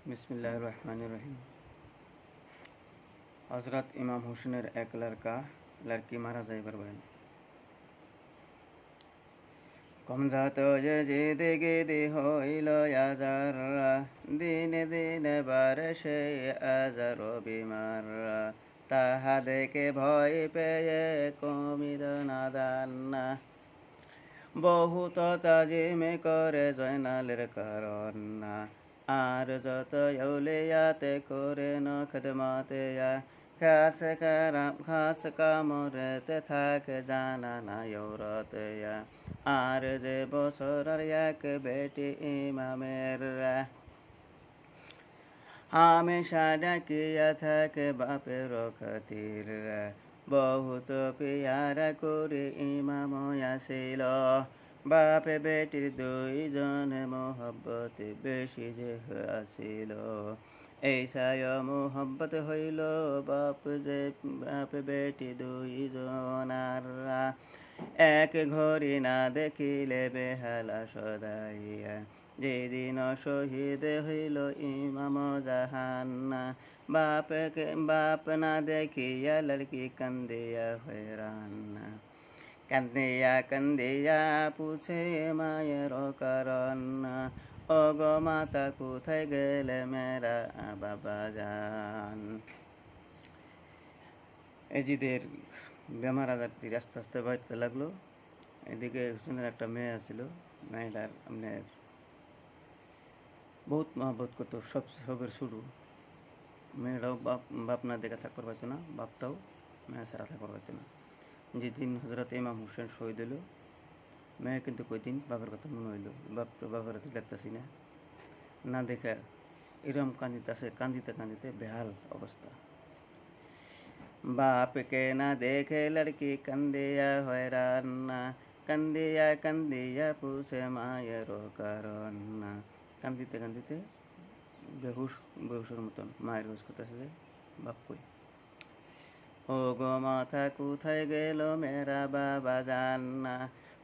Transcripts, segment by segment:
बिस्मिल्लाहिर रहमानिर रहीम। हज़रत इमाम हुसैनेर एक लड़की मारा जाइबार बयान। কমজাত যে দিকে হইল আজার, দিনে দিনে বারে সে আজার বিমার। তাহা দেখে ভয় পেয়ে কমিল নাদান, বহুত তাজিমে করে জয়নালের কারণ। আর যত আউলিয়াতে করে ন খেদমতে, খাস কামরেতে থাকে জানা না ইউরতে। আর যে বছরের এক বেটি ইমামের, হামেশা ডাকিয়া থাকে বাপের খাতির। বহুত পিয়ারা করে ইমাম আসিল, বাপে বেটির দুইজনে মোহব্বতে বেশি যে আসিল। এই সায় মোহব্বত হইল বাপ বেটি দুইজনার। এক ঘড়ি না দেখিলে বেহালা সদাইয়া, যেদিন শহীদ হইল ইমাম জাহান। বাপ না দেখিয়া লড়কি কান্দিয়া হয়রান। কান্দিয়া কান্দিয়া পুছে মায়ের কারণ, ও গো মাতা কোথায় গেলে মেরা বাবা জান। এজিদের বেমার আজারটি আস্তে আস্তে বাড়তে লাগলো। এদিকে হুসেনের একটা মেয়ে আছিল, মেয়েটার আপনার বহুত মহব্বত করতো, সবের শুরু। মেয়েটাও বাপ না দেখে থাকতে পারতো না, বাপটাও মেয়ে ছাড়া থাকতে পারতো না। যেদিন হজরত ইমাম হুসেন শহীদ হইল, মেয়ে কিন্তু কয়দিন বাবার কথা মনে হইল, বাবার হাতে দেখতেছি না দেখে এরম কান্দিতেছে, কান্দিতে কান্দিতে বেহাল অবস্থা। বাপকে না দেখে লড়কি কান্দিয়া হয়রান, কান্দিয়া কান্দিয়া পুষে মায়ের কারণ। কান্দিতে কান্দিতে বেহুশের মতন মায়ের হুশ করতেছে যে বাপ কই। ও গো মাথা কোথায় গেল মেরা বাবা জান,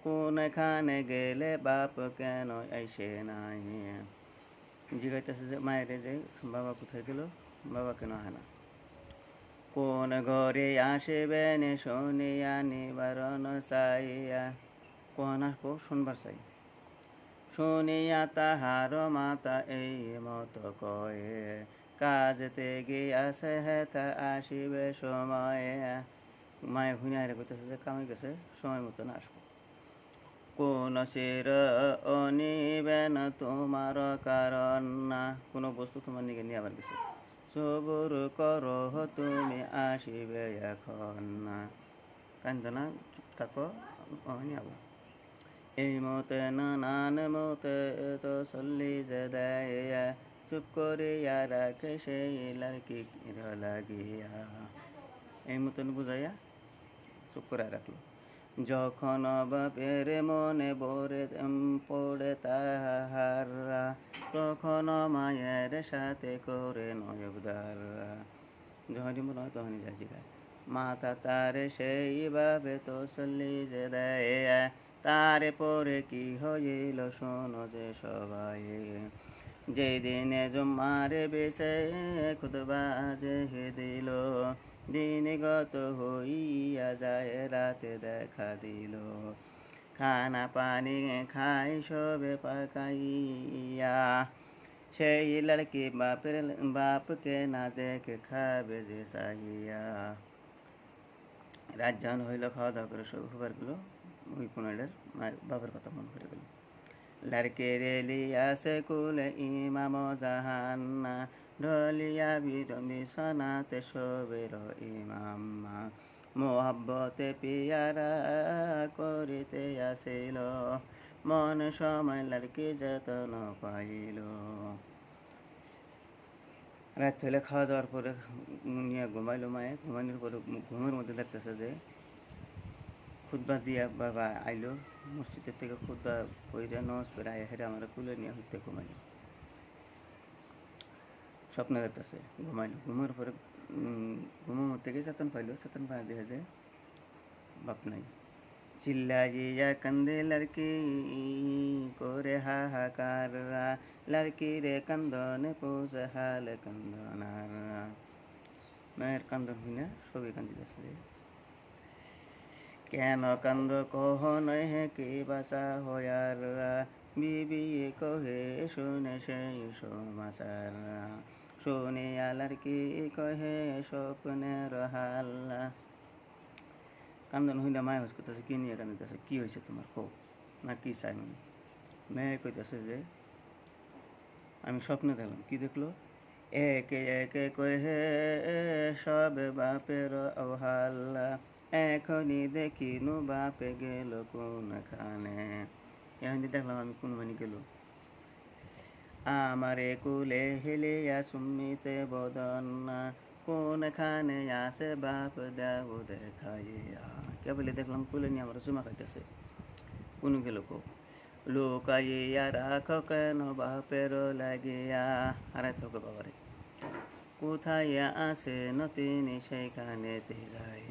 কোনখানে গেলে বাপ কেন আইসে নাই। জিগাইতেছে যে মায়েরে যে বাবা কোথায় গেল, বাবা কেন হয় না। কোন ঘরে আসবেন শুনিয়া নিবারণ চাইয়া, কোন আসবো শুনবার চাই। শুনিয়া তাহার মাতা এই মতো কয়ে, কাজতে গিয়াছে হেতা আসিবে সময়ে। মায়ে হুনিয়ারে কইতেছে যে কামে গেছে, সময় মতো না আসবো। কোন শির অনিবেন তোমার কারণ, না কোনো বস্তু তোমার নিকে নিয়ে আবার গেছে। সবুর করো তুমি আসিবে এখন, কান্দ না, চুপ থাকো, আবো। এই মতে নানান মতে তো চল্লি যে দেয়, চুপ করিয়া রাখে সেই লড়কি লাগিয়া। এই মতন বুঝাইয়া চুপ করে রাখলো। যখন বাপের মনে ভরে পড়ে তাহার, তখন মায়ের সাথে করে নয়বদার। যখনই মনে হয় তখনই যা জিগায়। মাথা তার সেইভাবে তসল্লি যে দেয়, তারে পরে কি হইল শোনো যে সবাই। যেদিনে জুম্মার বেশে খুতবা যে দিল, দিন গত হইয়া যায় রাতে দেখা দিল। খানা পানি খাই সবে পাকাইয়া, সেই লড়কি বাপকে না দেখে খাবে যে চাহিয়া। রাত যখন হইল, খাওয়া দাওয়া করে সব খবর গেল, ওই পুনরের মায়ের বাবার কথা মনে করে গেল। লড়কে রেলিয়া সে কুলে ইমাম জাহান, ঢলিয়া বিছানাতে শোবের ইমাম। মোহাব্বতে পিয়ারা করিতে আসিল, মন সময় লড়কি যতন পাইল। রাত হইলে খাওয়া দাওয়ার পরে নিয়ে ঘুমাইলো মায়ে। ঘুমানোর পরে ঘুমের মধ্যে দেখতেছে যে খুতবা দিয়া বাবা আইলো মসজিদের থেকে, খুতবা পইরা নজ পড়ে আয়া হেরে আমার কুলে নিয়ে হইতে ঘুমাইলো। স্বপ্ন দেখতেছে, ঘুমাইলো। ঘুমের পরে ঘুমের থেকে চেতন পাইলো, চেতন পাই দেখে যে বাপ নাই। चिल्लाइया कंदे लड़की করে হাহাকার লড়কি রে কান্দনে পোষ হাল কান্দনার মায়ের কান্দন হই না সবই কান্দিতেছে কেন কান্দ কহ নহে কি বাসা হয়ার বিবি কহে শুনে সেই সমাচার শুনিয়া লড়কি কহে স্বপ্নের হাল্লা কান্দন হইলে মায় হস করতেছে কি নিয়ে কান্দিতেছে কি হয়েছে তোমার কো না কি চাই মানে মেয়ে কইতেছে যে আমি স্বপ্নে দেখলাম কি দেখলো একে একে কহে সব বাপের অহাল্লা এখনই দেখিনু বাপে গেল কোনখানে এখন দেখলাম আমি কোন মানে গেল আমারে কুলে হেলিয়া সুমিতে বদনা কোনখানে আসে বাপ দেও দেখাইয়া কেবলে দেখলাম কুলে নিয়ে আমার চুমা খাইতেছে কোন গেল কো লুকাইয়া রাখো কেন বাপের লাগিয়া হারাই থাকো বাবারে কোথায় আসে নতিনি সেইখানেতে যাই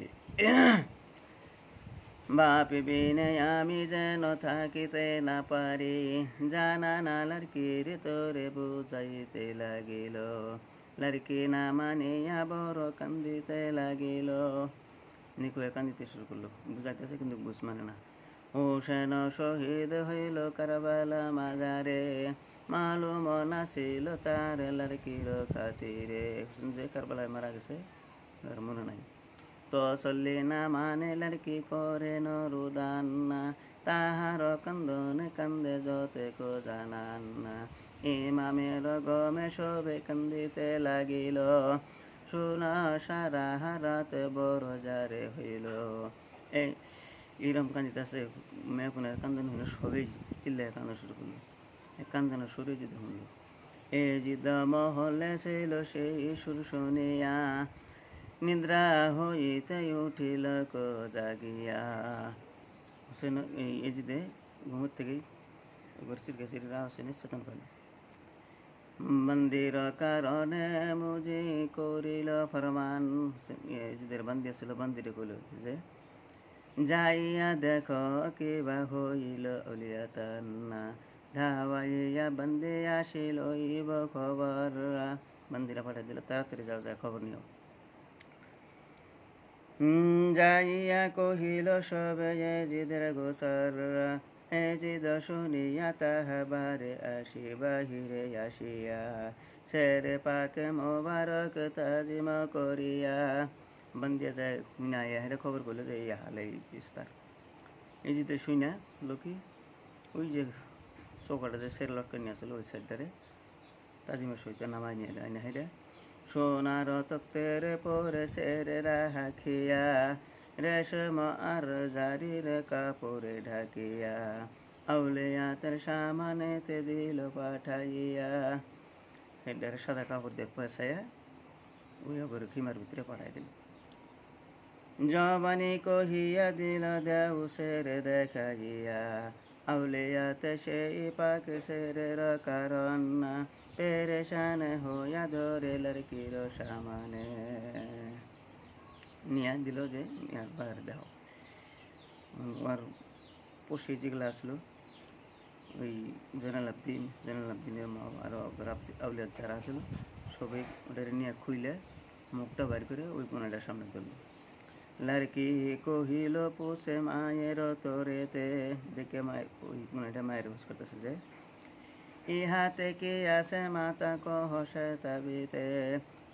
বাপ বিনে আমি যেন থাকিতে না পারি জানা না লড়কির তোরে বুঝাইতে লাগিল লড়কি না মানিয়া বড় কান্দিতে লাগিল নিকুয়ে কান্দিতে শুরু করলো বুঝাইতেছে কিন্তু বুঝ মানে না হোসেন শহীদ হইল কারবালা মাজারে মালুম নাছিল তার লড়কির খাতিরে যে কারবালায় মারা গেছে তার মনে নাই তসল্লি না মানে লড়কি করে নরুদান না তাহার কান্দনে কান্দে যতে কো জানান না ইমামের গমে সবে কান্দিতে লাগিল শুনা সারা হারাতে বড় যারে হইল এই এরম কান্দিতেছে মেয়েকুনের কান্দন হইল সবেই চিল্লায় কান্দন শুরু করলো কান্দনের সুরে যদি হইল এ জিদ মহলে ছিল সেই সুর শুনিয়া নিদ্রা হইতে উঠিল কো জাগিয়া হোসেন এই জিদে ঘুমের থেকেই একবার সিরকে সিরা হোসেনের চেতন পাইল মন্দির কারণে মুজি করিল ফরমান এজিদের বান্দি আসছিল বান্দিরে কইল যে যাইয়া দেখো কিবা হইল অলিয়াতান্না ধাওয়াইয়া বন্দে আসিল ইব খবর বন্দিরা পাঠাই দিল তাড়াতাড়ি যাও যায় খবর নিও যাইয়া কহিল সবে এজিদের গোসর এজিদ শুনিয়া তাহাবারে আসি বাহিরে আসিয়া সেরে পাকে মোবারক তাজিম করিয়া বন্দিয়া যায় মিনাইয়া হেরে খবর করলো যে এই হালে বিস্তার এই যে শুইনা লোকি ওই যে চৌকাটা যে সের লটকে নিয়ে আসলো ওই সাইডটারে তাজিমের সহিত নামাই নিয়ে আইনা হেরে সোনার তক্তের পরে সেরে রাখিয়া রেশম আর জারির কাপড়ে ঢাকিয়া আউলিয়া তার সামানেতে দিল পাঠাইয়া সেটারে সাদা কাপড় দিয়ে পয়সায়া ওই আবার খিমার ভিতরে পাঠাই দিল জবানি কহিয়া দিল দেউ সেরে দেখাইয়া আউলিয়াতে সেই পাক সেরের কারণ পেরেশান হইয়া ধরে লড়কির সামানে নিয়া দিল যে বার দেহ আর পশি যেগুলো আসলো ওই জয়নাল আবদিনের মা আরও আউলিয়াত যারা আসলো সবাই ওটা নিয়ে খুইলে মুখটা বাইর করে ওই কোনাটার সামনে ধরলো লড়কি কহিল পোষে মায়ের তোরেতে দেখে মায়ের ওই কোনাটা মায়ের হুস করতেছে যে ইহা থেকে আসে মাতা কহসে তাবিতে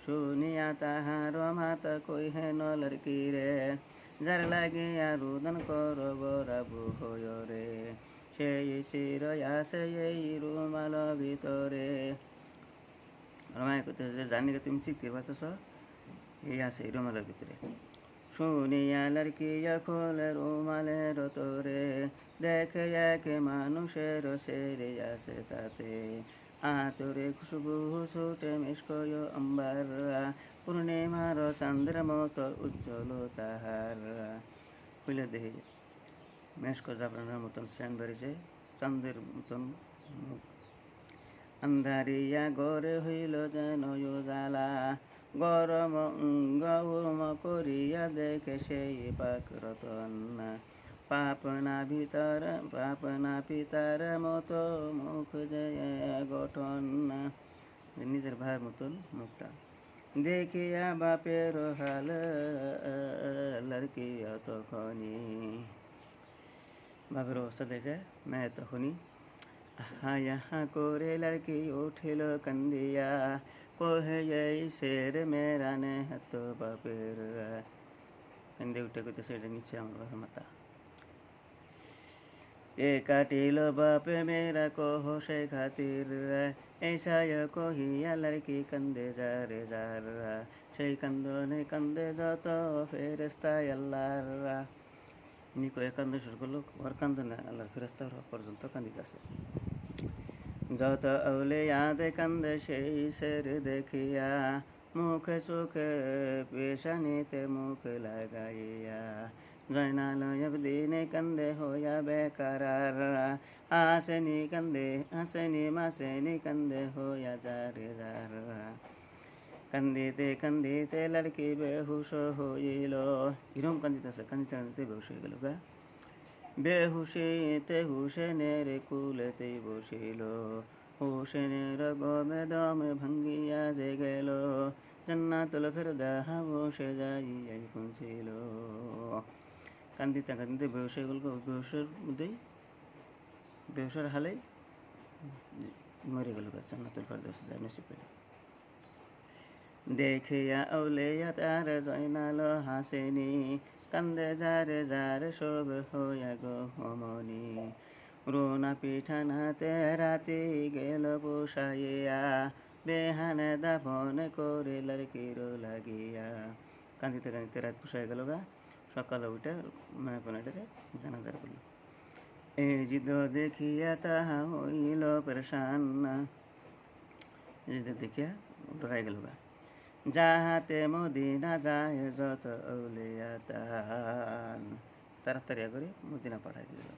শুনিয়া তাহার মাতা কইহেন লড়কি রে যার লাগিয়া রুদন করব রাবু হয় রে সেই শির আসে এই রুমাল ভিতরে মায়ের করতেছে জানি তুমি চিৎকার পাইতেছ এই আছে এই রুমালের ভিতরে শুনিয়া লড়কিয়া খোলে রুমালের তোরে দেখে এক মানুষের সেরে আসে তাতে আতরে খুশবু ছুটে মিষ্কয় অম্বার পূর্ণিমার চন্দ্র মতো উজ্জ্বল তাহার হইলে দেখে মেশক জাবরানের মতন সেন বেড়েছে চাঁদের মতন মুখ আন্ধারিয়া গড়ে হইল যেন জ্বালা গরম করিয়া দেখে সেই পাক রতন পাপনা পিতার মতো মুখ যে গঠন না, নিজের ভাইয়ের মতন মুখটা দেখিয়া বাপের হাল লড়কিয়া তখনই, বাপের অবস্থা দেখে মেয়ে তখনই হায়া করে লড়কি উঠিল কান্দিয়া, কহে এই শের মেরা নে হাত বাপের, কান্দে উঠে কইতেছে এটা নিচে আমার বাপের মাথা। এ কাটিল বাপে মেরা কহ সে খাতির, ऐसा কহিয়া লড়কি কান্দে যারে যারা, সেই কান্দনে কান্দে যত ফেরেস্তা আল্লাহরা। ইনি কয়ে কান্দে শুরু করলো, ওর কান্দনে আল্লাহর ফেরেস্তা পর্যন্ত কান্দিতেছে। যত আউলিয়াদে কান্দে সেই শের দেখিয়া, মুখে সুখে পেশানিতে মুখ লাগাইয়া, জয়নাল আবদিনে কান্দে হইয়া বেকারার, আসেনি মাসেনি কান্দে হইয়া যারে যারা। কান্দিতে কান্দিতে লড়কি বেহুশ হইল, এরকম কান্দিতেছে, কান্দিতে কান্দিতে বেহুশ হয়ে গেল গা। বেহুশিতে হুসেনের কুলেতেই বসিল, হুসেনের গমে দমে ভাঙ্গিয়া যে গেল, জান্নাতুল ফেরদাউস বসে যাইয়াই পৌঁছিল। কান্দিতে কান্দিতে বেহুশ হয়ে গেল, বেহুশের মধ্যেই বেহুশের হালেই মরে গেল, জান্নাতুল ফেরদাউস যায় নসিব পেল। দেখিয়া আউলিয়া তার জয়নাল হাসেনি, কান্দে যারে যারে সব হইয়া গহমনি, রোনা পিঠানাতে রাতি গেল পোষাইয়া, বেহানে দাফন করে লড়কির লাগিয়া। কান্দিতে কান্দিতে রাত পোষাই গেল গা, সকালে উঠে মায়াপনাটারে জানাজার করল। এই জিদ দেখিয়া তাহা হইল পেরেশান, দেখিয়া ডরাই গেল গা। যাহাতে মদিনা যায় যত আউলিয়া তাহান, তাড়াতাড়ি করে মদিনা পাঠাই দিল।